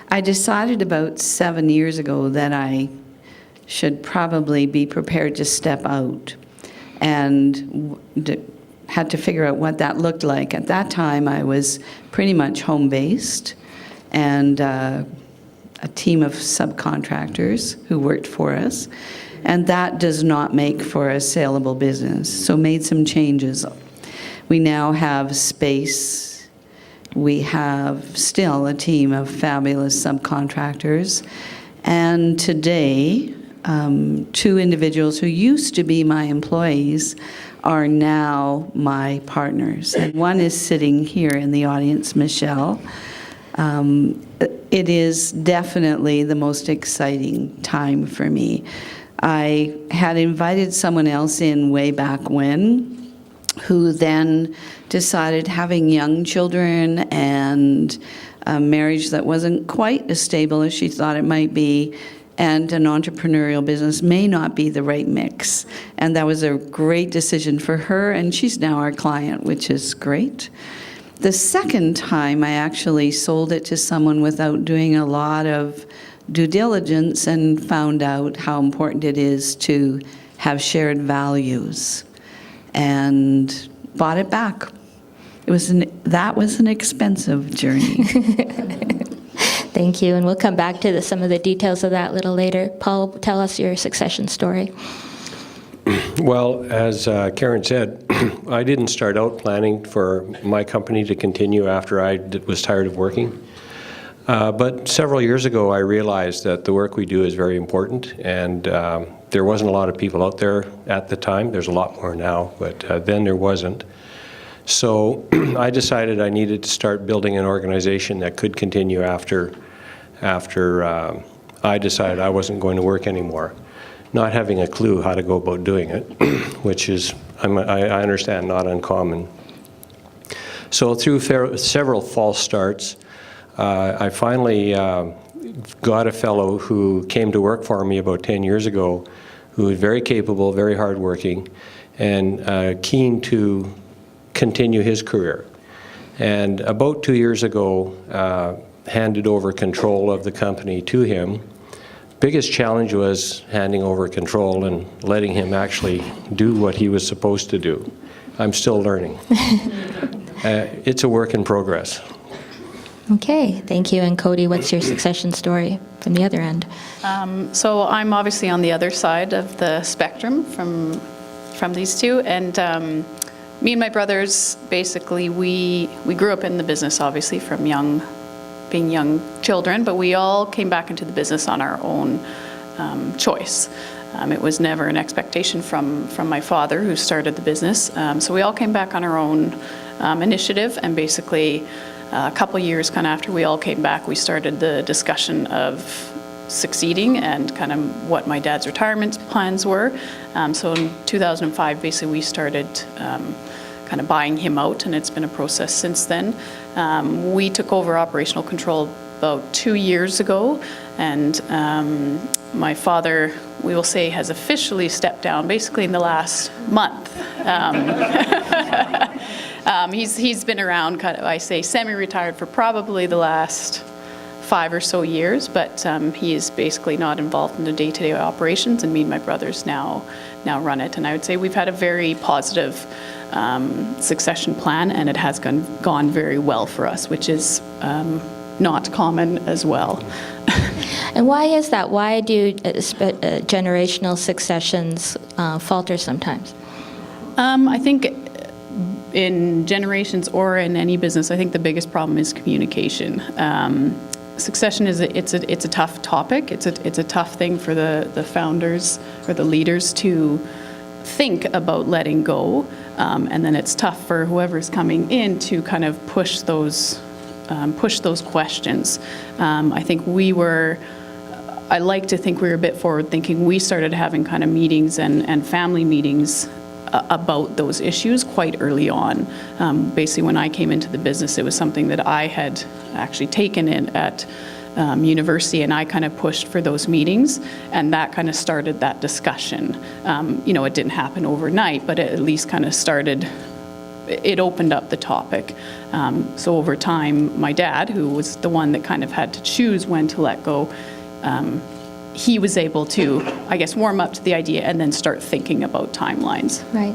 I decided about 7 years ago that I should probably be prepared to step out, and had to figure out what that looked like. At that time, I was pretty much home-based, and a team of subcontractors who worked for us, and that does not make for a saleable business. So made some changes. We now have space. We have still a team of fabulous subcontractors, and today, 2 individuals who used to be my employees are now my partners. And one is sitting here in the audience, Michelle. It is definitely the most exciting time for me. I had invited someone else in way back when, who then decided having young children and a marriage that wasn't quite as stable as she thought it might be, and an entrepreneurial business may not be the right mix. And that was a great decision for her, and she's now our client, which is great. The second time, I actually sold it to someone without doing a lot of due diligence, and found out how important it is to have shared values, and bought it back. That was an expensive journey. Thank you, and we'll come back to some of the details of that a little later. Paul, tell us your succession story. Well, as Karen said, I didn't start out planning for my company to continue after I was tired of working. But several years ago, I realized that the work we do is very important, and there wasn't a lot of people out there at the time. There's a lot more now, but then there wasn't. So I decided I needed to start building an organization that could continue after I decided I wasn't going to work anymore, not having a clue how to go about doing it, which is, I understand, not uncommon. So through several false starts, I finally got a fellow who came to work for me about 10 years ago, who was very capable, very hardworking, and keen to continue his career. And about 2 years ago, handed over control of the company to him. Biggest challenge was handing over control and letting him actually do what he was supposed to do. I'm still learning. It's a work in progress. Okay, thank you. And Codie, what's your succession story from the other end? So I'm obviously on the other side of the spectrum from these two, and me and my brothers, basically, we grew up in the business, obviously, from being young children, but we all came back into the business on our own choice. It was never an expectation from my father, who started the business. So we all came back on our own initiative, and basically a couple years kind of after we all came back, we started the discussion of succeeding and kind of what my dad's retirement plans were. So in 2005, basically, we started kind of buying him out, and it's been a process since then. We took over operational control about 2 years ago, and my father, we will say, has officially stepped down basically in the last month. He's been around, kind of, I say, semi-retired for probably the last 5 or so years, but he is basically not involved in the day-to-day operations, and me and my brothers now run it. And I would say we've had a very positive succession plan, and it has gone very well for us, which is not common as well. And why is that? Why do generational successions falter sometimes? I think in generations or in any business, I think the biggest problem is communication. Succession is it's a tough topic. It's a tough thing for the founders or the leaders to think about letting go, and then it's tough for whoever's coming in to kind of push those questions. I think I like to think we were a bit forward thinking. We started having kind of meetings and family meetings about those issues quite early on. Basically, when I came into the business, it was something that I had actually taken in at university, and I kind of pushed for those meetings, and that kind of started that discussion. It didn't happen overnight, but it at least kind of started it opened up the topic. So over time, my dad, who was the one that kind of had to choose when to let go, he was able to, I guess, warm up to the idea and then start thinking about timelines. Right.